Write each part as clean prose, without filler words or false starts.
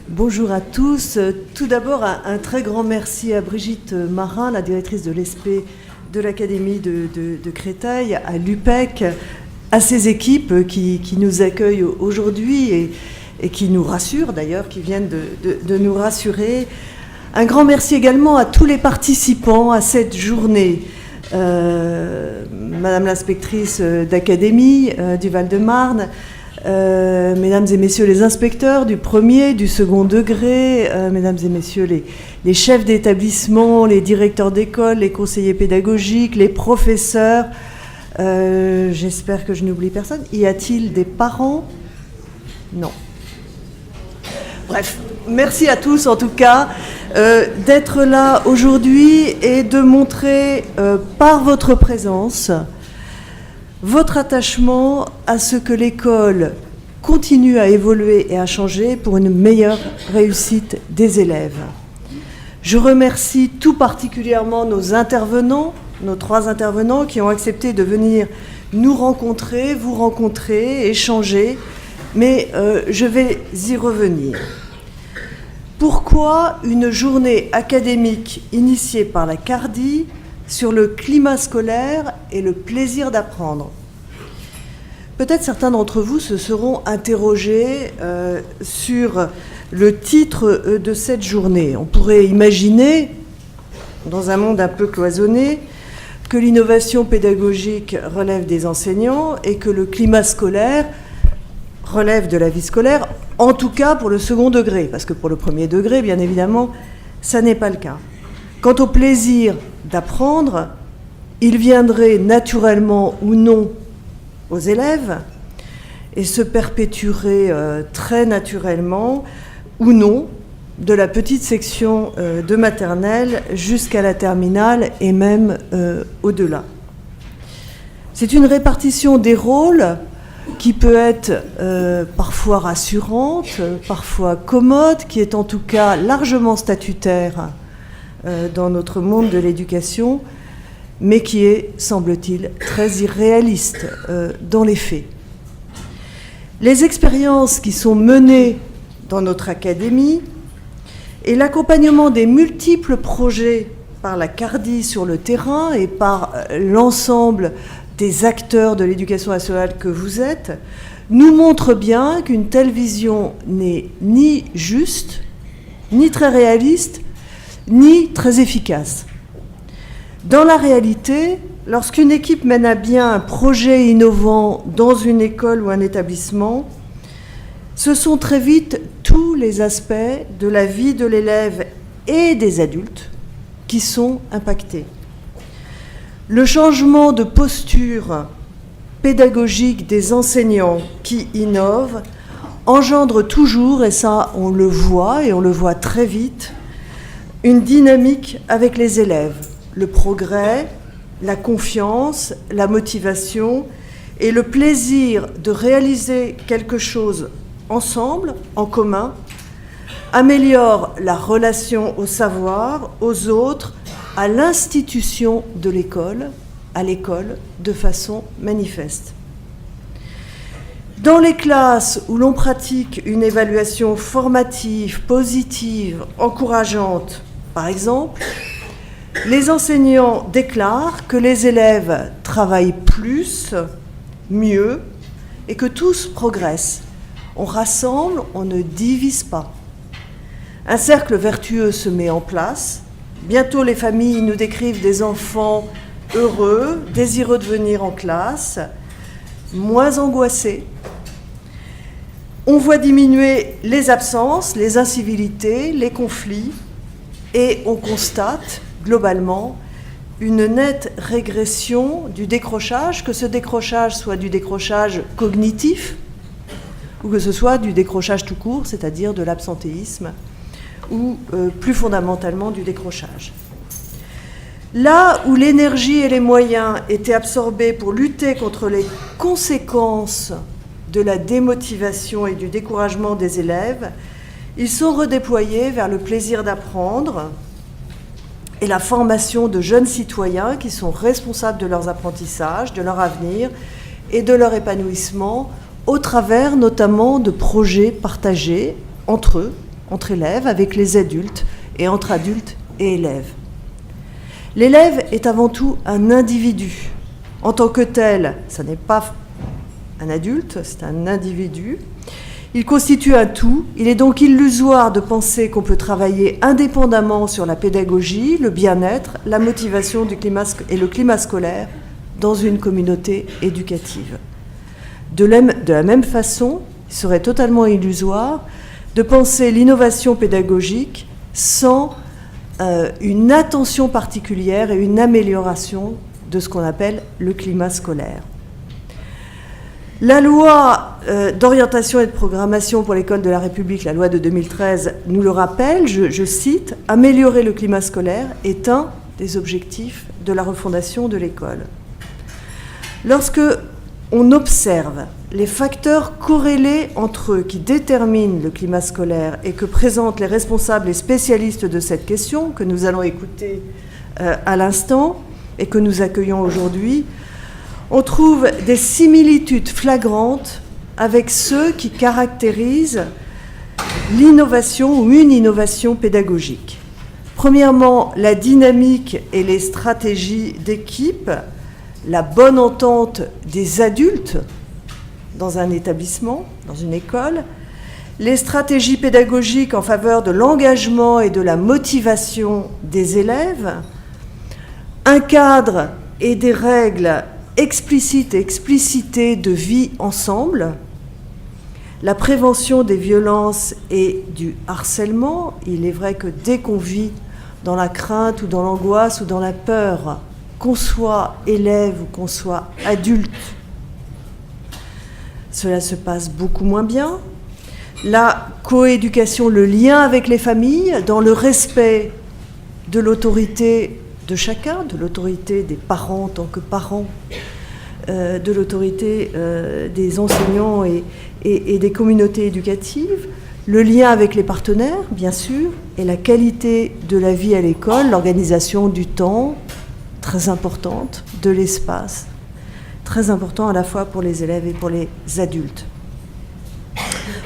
Bonjour à tous. Tout d'abord, un très grand merci à Brigitte Marin, la directrice de l'ESP de l'Académie de Créteil, à l'UPEC, à ses équipes qui nous accueillent aujourd'hui et qui nous rassurent d'ailleurs, qui viennent de nous rassurer. Un grand merci également à tous les participants à cette journée. Madame l'inspectrice d'académie du Val-de-Marne, mesdames et messieurs les inspecteurs du premier, du second degré, mesdames et messieurs les chefs d'établissement, les directeurs d'école, les conseillers pédagogiques, les professeurs, j'espère que je n'oublie personne. Y a-t-il des parents ? Non. Bref, merci à tous en tout cas d'être là aujourd'hui et de montrer par votre présence votre attachement à ce que l'école continue à évoluer et à changer pour une meilleure réussite des élèves. Je remercie tout particulièrement nos intervenants, nos 3 intervenants qui ont accepté de venir nous rencontrer, vous rencontrer, échanger, mais je vais y revenir. Pourquoi une journée académique initiée par la CARDI sur le climat scolaire et le plaisir d'apprendre ? Peut-être certains d'entre vous se seront interrogés sur le titre de cette journée. On pourrait imaginer, dans un monde un peu cloisonné, que l'innovation pédagogique relève des enseignants et que le climat scolaire relève de la vie scolaire, en tout cas pour le second degré, parce que pour le premier degré, bien évidemment, ça n'est pas le cas. Quant au plaisir d'apprendre, il viendrait naturellement ou non aux élèves et se perpétuerait très naturellement ou non de la petite section de maternelle jusqu'à la terminale et même au-delà. C'est une répartition des rôles qui peut être parfois rassurante, parfois commode, qui est en tout cas largement statutaire dans notre monde de l'éducation, mais qui est, semble-t-il, très irréaliste dans les faits. Les expériences qui sont menées dans notre académie et l'accompagnement des multiples projets par la CARDI sur le terrain et par l'ensemble des acteurs de l'éducation nationale que vous êtes, nous montrent bien qu'une telle vision n'est ni juste, ni très réaliste, ni très efficace. Dans la réalité, lorsqu'une équipe mène à bien un projet innovant dans une école ou un établissement, ce sont très vite tous les aspects de la vie de l'élève et des adultes qui sont impactés. Le changement de posture pédagogique des enseignants qui innovent engendre toujours, et ça on le voit et on le voit très vite, une dynamique avec les élèves. Le progrès, la confiance, la motivation et le plaisir de réaliser quelque chose ensemble, en commun, améliorent la relation au savoir, aux autres, à l'institution de l'école, à l'école, de façon manifeste. Dans les classes où l'on pratique une évaluation formative, positive, encourageante, par exemple, les enseignants déclarent que les élèves travaillent plus, mieux, et que tous progressent. On rassemble, on ne divise pas. Un cercle vertueux se met en place. Bientôt, les familles nous décrivent des enfants heureux, désireux de venir en classe, moins angoissés. On voit diminuer les absences, les incivilités, les conflits, et on constate globalement une nette régression du décrochage, que ce décrochage soit du décrochage cognitif ou que ce soit du décrochage tout court, c'est-à-dire de l'absentéisme, ou plus fondamentalement du décrochage. Là où l'énergie et les moyens étaient absorbés pour lutter contre les conséquences de la démotivation et du découragement des élèves, ils sont redéployés vers le plaisir d'apprendre et la formation de jeunes citoyens qui sont responsables de leurs apprentissages, de leur avenir et de leur épanouissement au travers notamment de projets partagés entre eux, entre élèves, avec les adultes et entre adultes et élèves. L'élève est avant tout un individu. En tant que tel, ce n'est pas un adulte, c'est un individu. Il constitue un tout. Il est donc illusoire de penser qu'on peut travailler indépendamment sur la pédagogie, le bien-être, la motivation et le climat scolaire dans une communauté éducative. De la même façon, il serait totalement illusoire de penser l'innovation pédagogique sans une attention particulière et une amélioration de ce qu'on appelle le climat scolaire. La loi d'orientation et de programmation pour l'école de la République, la loi de 2013, nous le rappelle, je cite, « Améliorer le climat scolaire est un des objectifs de la refondation de l'école ». Lorsque on observe les facteurs corrélés entre eux qui déterminent le climat scolaire et que présentent les responsables et spécialistes de cette question, que nous allons écouter à l'instant et que nous accueillons aujourd'hui, on trouve des similitudes flagrantes avec ceux qui caractérisent l'innovation ou une innovation pédagogique. Premièrement, la dynamique et les stratégies d'équipe, la bonne entente des adultes dans un établissement, dans une école, les stratégies pédagogiques en faveur de l'engagement et de la motivation des élèves, un cadre et des règles explicites et explicitées de vie ensemble, la prévention des violences et du harcèlement. Il est vrai que dès qu'on vit dans la crainte ou dans l'angoisse ou dans la peur, qu'on soit élève ou qu'on soit adulte, cela se passe beaucoup moins bien. La coéducation, le lien avec les familles, dans le respect de l'autorité de chacun, de l'autorité des parents en tant que parents, de l'autorité des enseignants et des communautés éducatives, le lien avec les partenaires, bien sûr, et la qualité de la vie à l'école, l'organisation du temps, très importante, de l'espace, très important à la fois pour les élèves et pour les adultes.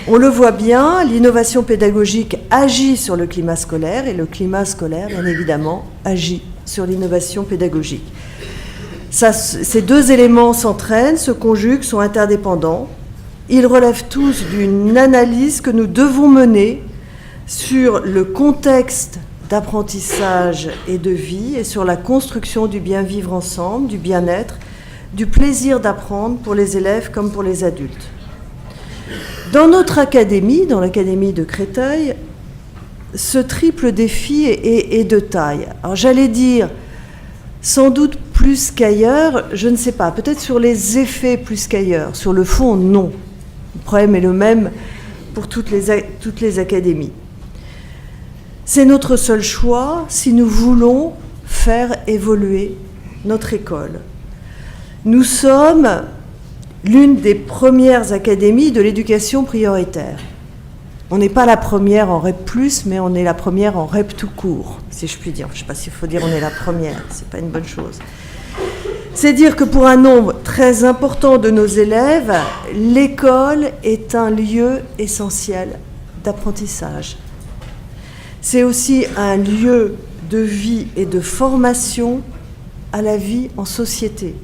On le voit bien, l'innovation pédagogique agit sur le climat scolaire et le climat scolaire, bien évidemment, agit sur l'innovation pédagogique. Ces deux éléments s'entraînent, se conjuguent, sont interdépendants. Ils relèvent tous d'une analyse que nous devons mener sur le contexte d'apprentissage et de vie et sur la construction du bien vivre ensemble, du bien-être, du plaisir d'apprendre pour les élèves comme pour les adultes. Dans notre académie, dans l'académie de Créteil, ce triple défi est de taille. Alors j'allais dire, sans doute plus qu'ailleurs, je ne sais pas, peut-être sur les effets plus qu'ailleurs, sur le fond, non. Le problème est le même pour toutes les académies. C'est notre seul choix si nous voulons faire évoluer notre école. Nous sommes l'une des premières académies de l'éducation prioritaire. On n'est pas la première en REP+, mais on est la première en REP tout court, si je puis dire. Je ne sais pas s'il faut dire on est la première, ce n'est pas une bonne chose. C'est dire que pour un nombre très important de nos élèves, l'école est un lieu essentiel d'apprentissage. C'est aussi un lieu de vie et de formation à la vie en société.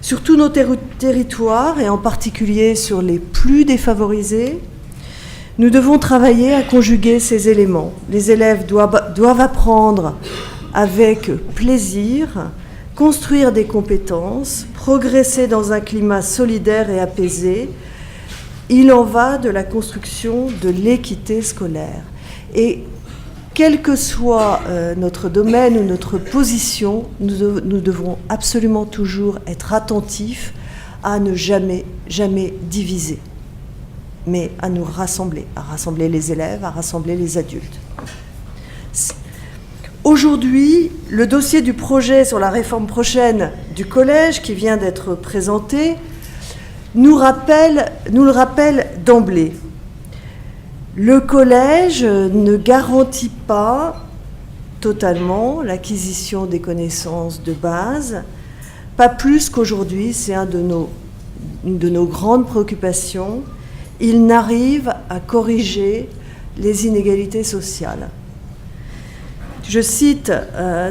Sur tous nos territoires, et en particulier sur les plus défavorisés, nous devons travailler à conjuguer ces éléments. Les élèves doivent apprendre avec plaisir, construire des compétences, progresser dans un climat solidaire et apaisé. Il en va de la construction de l'équité scolaire. Et quel que soit notre domaine ou notre position, nous devrons absolument toujours être attentifs à ne jamais diviser, mais à nous rassembler, à rassembler les élèves, à rassembler les adultes. Aujourd'hui, le dossier du projet sur la réforme prochaine du collège qui vient d'être présenté nous le rappelle d'emblée. Le collège ne garantit pas totalement l'acquisition des connaissances de base, pas plus qu'aujourd'hui, c'est un de une de nos grandes préoccupations, il n'arrive à corriger les inégalités sociales. Je cite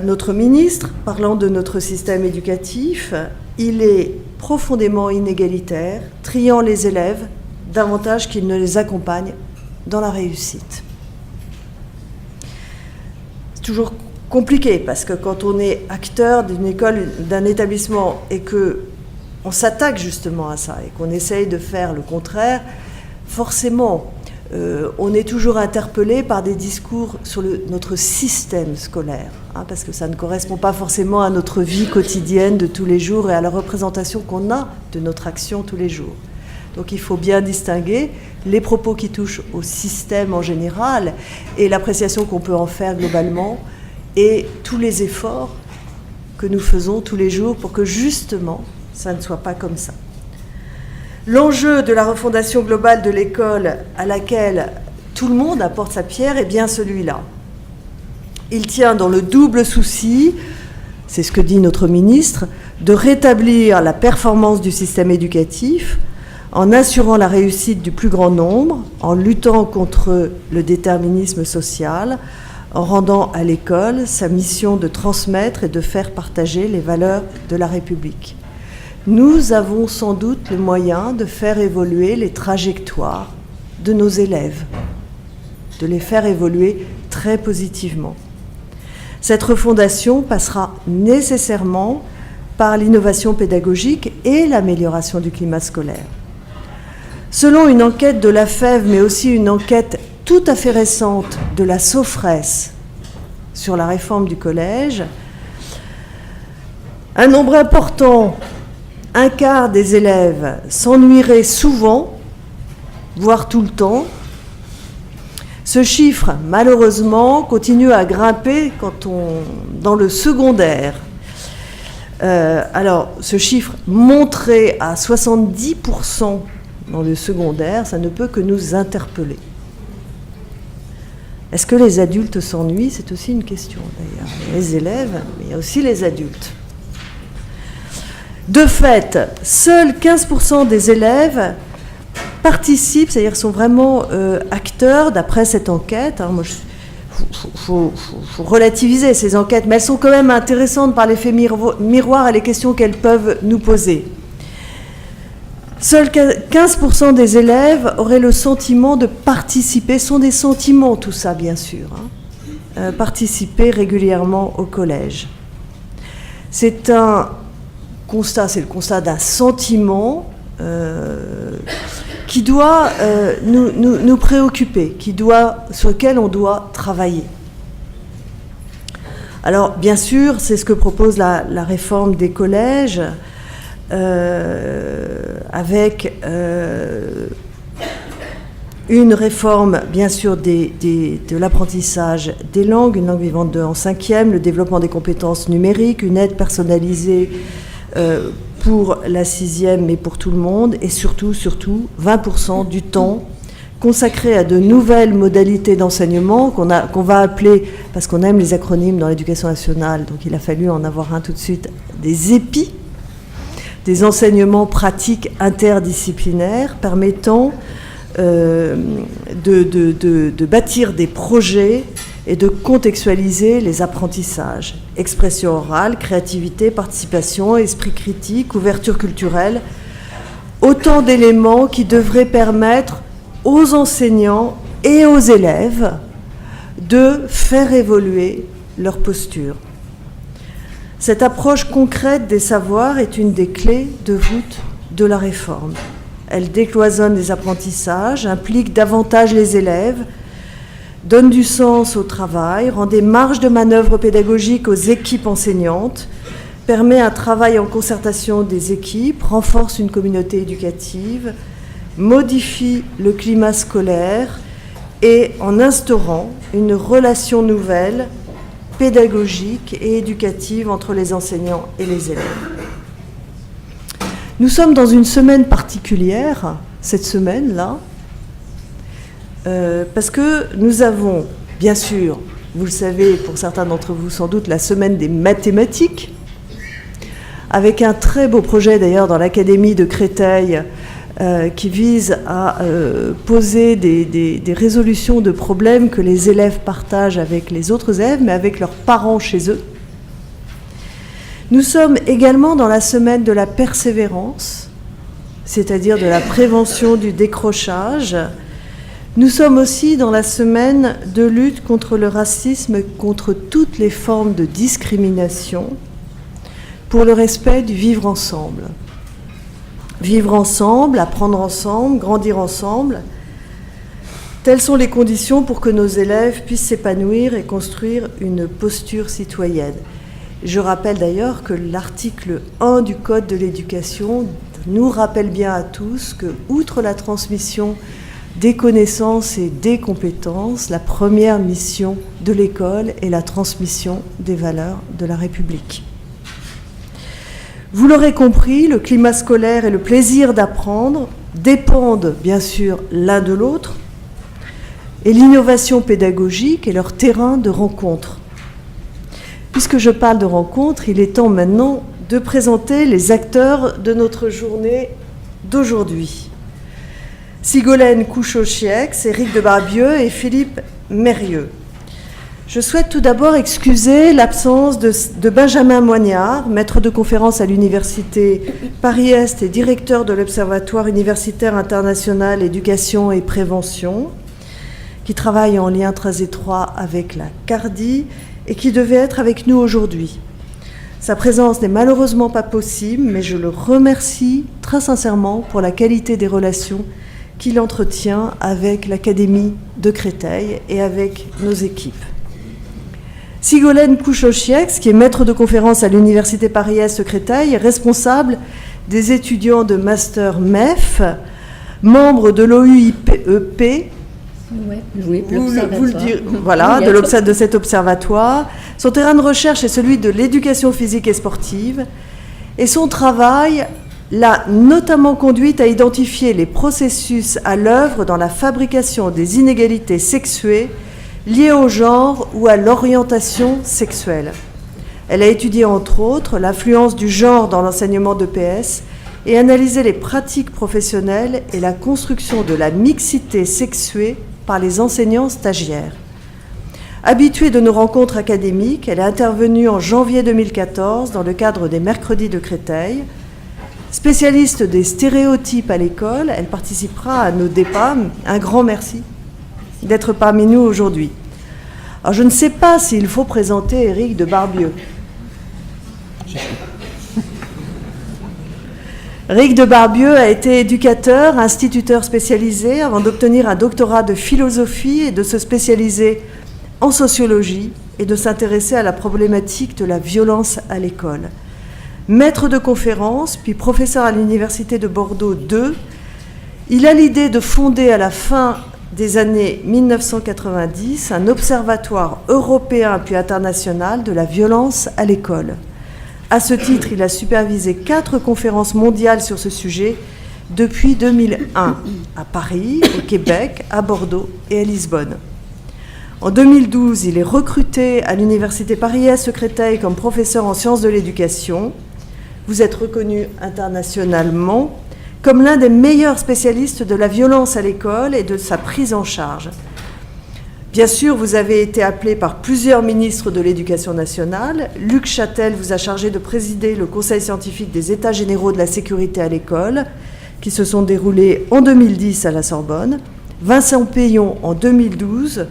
notre ministre, parlant de notre système éducatif, il est profondément inégalitaire, triant les élèves davantage qu'il ne les accompagne dans la réussite. C'est toujours compliqué parce que quand on est acteur d'une école, d'un établissement et qu'on s'attaque justement à ça et qu'on essaye de faire le contraire, forcément, on est toujours interpellé par des discours sur notre système scolaire, parce que ça ne correspond pas forcément à notre vie quotidienne de tous les jours et à la représentation qu'on a de notre action tous les jours. Donc il faut bien distinguer les propos qui touchent au système en général et l'appréciation qu'on peut en faire globalement et tous les efforts que nous faisons tous les jours pour que justement ça ne soit pas comme ça. L'enjeu de la refondation globale de l'école à laquelle tout le monde apporte sa pierre est bien celui-là. Il tient dans le double souci, c'est ce que dit notre ministre, de rétablir la performance du système éducatif en assurant la réussite du plus grand nombre, en luttant contre le déterminisme social, en rendant à l'école sa mission de transmettre et de faire partager les valeurs de la République. Nous avons sans doute le moyen de faire évoluer les trajectoires de nos élèves, de les faire évoluer très positivement. Cette refondation passera nécessairement par l'innovation pédagogique et l'amélioration du climat scolaire. Selon une enquête de la FEV, mais aussi une enquête tout à fait récente de la Sofres sur la réforme du collège, un nombre important, un quart des élèves s'ennuieraient souvent, voire tout le temps. Ce chiffre, malheureusement, continue à grimper dans le secondaire. Alors, ce chiffre montré à 70% dans le secondaire, ça ne peut que nous interpeller. Est-ce que les adultes s'ennuient ? C'est aussi une question, d'ailleurs. Les élèves, mais il y a aussi les adultes. De fait, seuls 15% des élèves participent, c'est-à-dire sont vraiment acteurs d'après cette enquête. Faut relativiser ces enquêtes, mais elles sont quand même intéressantes par l'effet miroir et les questions qu'elles peuvent nous poser. Seuls 15% des élèves auraient le sentiment de participer, ce sont des sentiments tout ça bien sûr, participer régulièrement au collège. C'est un constat, c'est le constat d'un sentiment qui doit nous préoccuper, sur lequel on doit travailler. Alors, bien sûr, c'est ce que propose la réforme des collèges, avec une réforme, bien sûr, de l'apprentissage des langues, une langue vivante 2 en 5e, le développement des compétences numériques, une aide personnalisée pour la 6e, mais pour tout le monde, et surtout, 20% du temps consacré à de nouvelles modalités d'enseignement qu'on va appeler, parce qu'on aime les acronymes dans l'éducation nationale, donc il a fallu en avoir un tout de suite, des EPI, des enseignements pratiques interdisciplinaires permettant de bâtir des projets et de contextualiser les apprentissages. Expression orale, créativité, participation, esprit critique, ouverture culturelle, autant d'éléments qui devraient permettre aux enseignants et aux élèves de faire évoluer leur posture. Cette approche concrète des savoirs est une des clés de voûte de la réforme. Elle décloisonne les apprentissages, implique davantage les élèves, donne du sens au travail, rend des marges de manœuvre pédagogiques aux équipes enseignantes, permet un travail en concertation des équipes, renforce une communauté éducative, modifie le climat scolaire et en instaurant une relation nouvelle, pédagogique et éducative entre les enseignants et les élèves. Nous sommes dans une semaine particulière, cette semaine-là, parce que nous avons, bien sûr, vous le savez, pour certains d'entre vous sans doute, la semaine des mathématiques, avec un très beau projet d'ailleurs dans l'Académie de Créteil, qui vise à poser des résolutions de problèmes que les élèves partagent avec les autres élèves, mais avec leurs parents chez eux. Nous sommes également dans la semaine de la persévérance, c'est-à-dire de la prévention du décrochage. Nous sommes aussi dans la semaine de lutte contre le racisme, contre toutes les formes de discrimination, pour le respect du vivre ensemble. Vivre ensemble, apprendre ensemble, grandir ensemble, telles sont les conditions pour que nos élèves puissent s'épanouir et construire une posture citoyenne. Je rappelle d'ailleurs que l'article 1 du Code de l'éducation nous rappelle bien à tous que, outre la transmission des connaissances et des compétences, la première mission de l'école est la transmission des valeurs de la République. Vous l'aurez compris, le climat scolaire et le plaisir d'apprendre dépendent bien sûr l'un de l'autre, et l'innovation pédagogique est leur terrain de rencontre. Puisque je parle de rencontre, il est temps maintenant de présenter les acteurs de notre journée d'aujourd'hui. Sigolène Couchot-Chiex, Éric de Barbieux et Philippe Mérieux. Je souhaite tout d'abord excuser l'absence de Benjamin Moignard, maître de conférence à l'Université Paris-Est et directeur de l'Observatoire universitaire international éducation et prévention, qui travaille en lien très étroit avec la CARDI et qui devait être avec nous aujourd'hui. Sa présence n'est malheureusement pas possible, mais je le remercie très sincèrement pour la qualité des relations qu'il entretient avec l'Académie de Créteil et avec nos équipes. Sigolène Couchot-Chiex, qui est maître de conférence à l'Université Paris-Est Créteil, est responsable des étudiants de Master MEF, membre de l'OUIPEP, de cet observatoire. Son terrain de recherche est celui de l'éducation physique et sportive, et son travail l'a notamment conduite à identifier les processus à l'œuvre dans la fabrication des inégalités sexuées liées au genre ou à l'orientation sexuelle. Elle a étudié entre autres l'influence du genre dans l'enseignement d'EPS et analysé les pratiques professionnelles et la construction de la mixité sexuée par les enseignants stagiaires. Habituée de nos rencontres académiques, elle est intervenue en janvier 2014 dans le cadre des Mercredis de Créteil. Spécialiste des stéréotypes à l'école, elle participera à nos débats. Un grand merci d'être parmi nous aujourd'hui. Alors, je ne sais pas s'il faut présenter Éric de Barbieux. Éric de Barbieux a été éducateur, instituteur spécialisé avant d'obtenir un doctorat de philosophie et de se spécialiser en sociologie et de s'intéresser à la problématique de la violence à l'école. Maître de conférences, puis professeur à l'Université de Bordeaux II, il a l'idée de fonder à la fin des années 1990 un observatoire européen puis international de la violence à l'école. À ce titre, il a supervisé 4 conférences mondiales sur ce sujet depuis 2001, à Paris, au Québec, à Bordeaux et à Lisbonne. En 2012, il est recruté à l'Université Paris-Est Créteil comme professeur en sciences de l'éducation. Vous êtes reconnu internationalement comme l'un des meilleurs spécialistes de la violence à l'école et de sa prise en charge. Bien sûr, vous avez été appelé par plusieurs ministres de l'Éducation nationale. Luc Châtel vous a chargé de présider le Conseil scientifique des États généraux de la sécurité à l'école, qui se sont déroulés en 2010 à la Sorbonne. Vincent Payon, en 2012,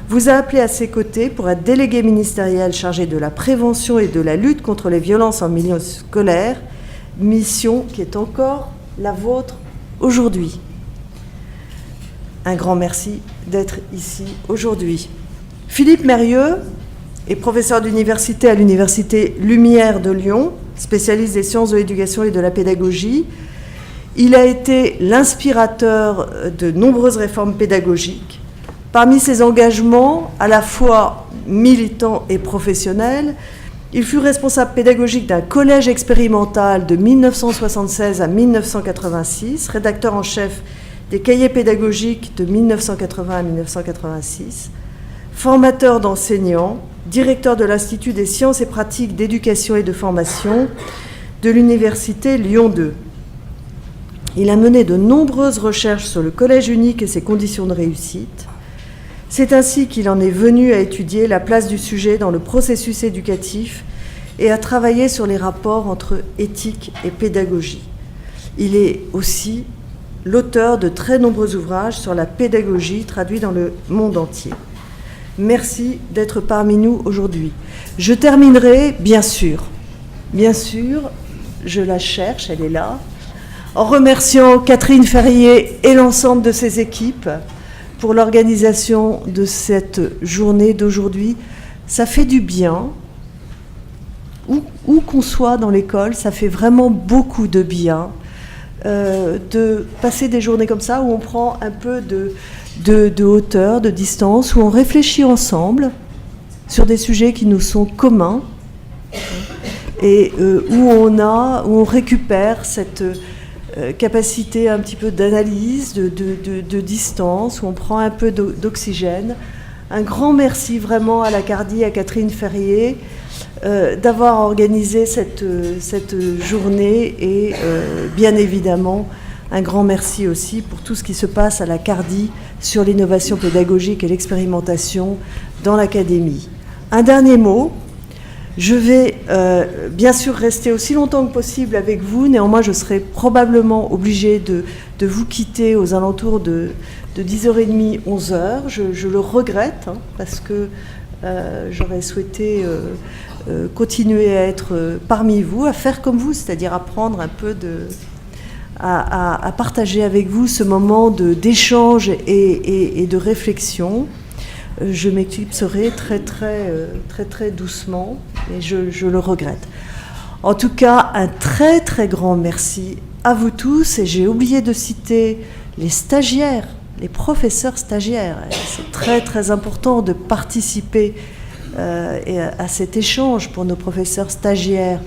vous a appelé à ses côtés pour être délégué ministériel chargé de la prévention et de la lutte contre les violences en milieu scolaire, mission qui est encore la vôtre aujourd'hui. Un grand merci d'être ici aujourd'hui. Philippe Mérieux est professeur d'université à l'Université Lumière de Lyon, spécialiste des sciences de l'éducation et de la pédagogie. Il a été l'inspirateur de nombreuses réformes pédagogiques. Parmi ses engagements, à la fois militants et professionnels, il fut responsable pédagogique d'un collège expérimental de 1976 à 1986, rédacteur en chef des cahiers pédagogiques de 1980 à 1986, formateur d'enseignants, directeur de l'Institut des sciences et pratiques d'éducation et de formation, de l'Université Lyon 2. Il a mené de nombreuses recherches sur le collège unique et ses conditions de réussite. C'est ainsi qu'il en est venu à étudier la place du sujet dans le processus éducatif et à travailler sur les rapports entre éthique et pédagogie. Il est aussi l'auteur de très nombreux ouvrages sur la pédagogie traduits dans le monde entier. Merci d'être parmi nous aujourd'hui. Je terminerai, bien sûr, je la cherche, elle est là, en remerciant Catherine Ferrier et l'ensemble de ses équipes pour l'organisation de cette journée d'aujourd'hui. Ça fait du bien, où qu'on soit dans l'école, ça fait vraiment beaucoup de bien de passer des journées comme ça, où on prend un peu de hauteur, de distance, où on réfléchit ensemble sur des sujets qui nous sont communs et où on récupère cette capacité un petit peu d'analyse, de distance, où on prend un peu d'oxygène. Un grand merci vraiment à la Cardi, à Catherine Ferrier, d'avoir organisé cette journée et bien évidemment un grand merci aussi pour tout ce qui se passe à la Cardi sur l'innovation pédagogique et l'expérimentation dans l'académie. Un dernier mot. Je vais bien sûr rester aussi longtemps que possible avec vous, néanmoins je serai probablement obligée de vous quitter aux alentours de 10h30, 11h. Je le regrette, parce que j'aurais souhaité continuer à être parmi vous, à faire comme vous, c'est-à-dire à prendre un peu à partager avec vous ce moment d'échange et de réflexion. Je m'éclipserai très doucement, et je le regrette. En tout cas, un très grand merci à vous tous, et j'ai oublié de citer les stagiaires, les professeurs stagiaires. C'est très important de participer à cet échange pour nos professeurs stagiaires,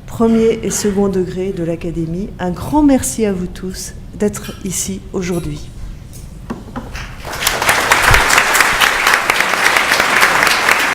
premier et second degré de l'académie. Un grand merci à vous tous d'être ici aujourd'hui.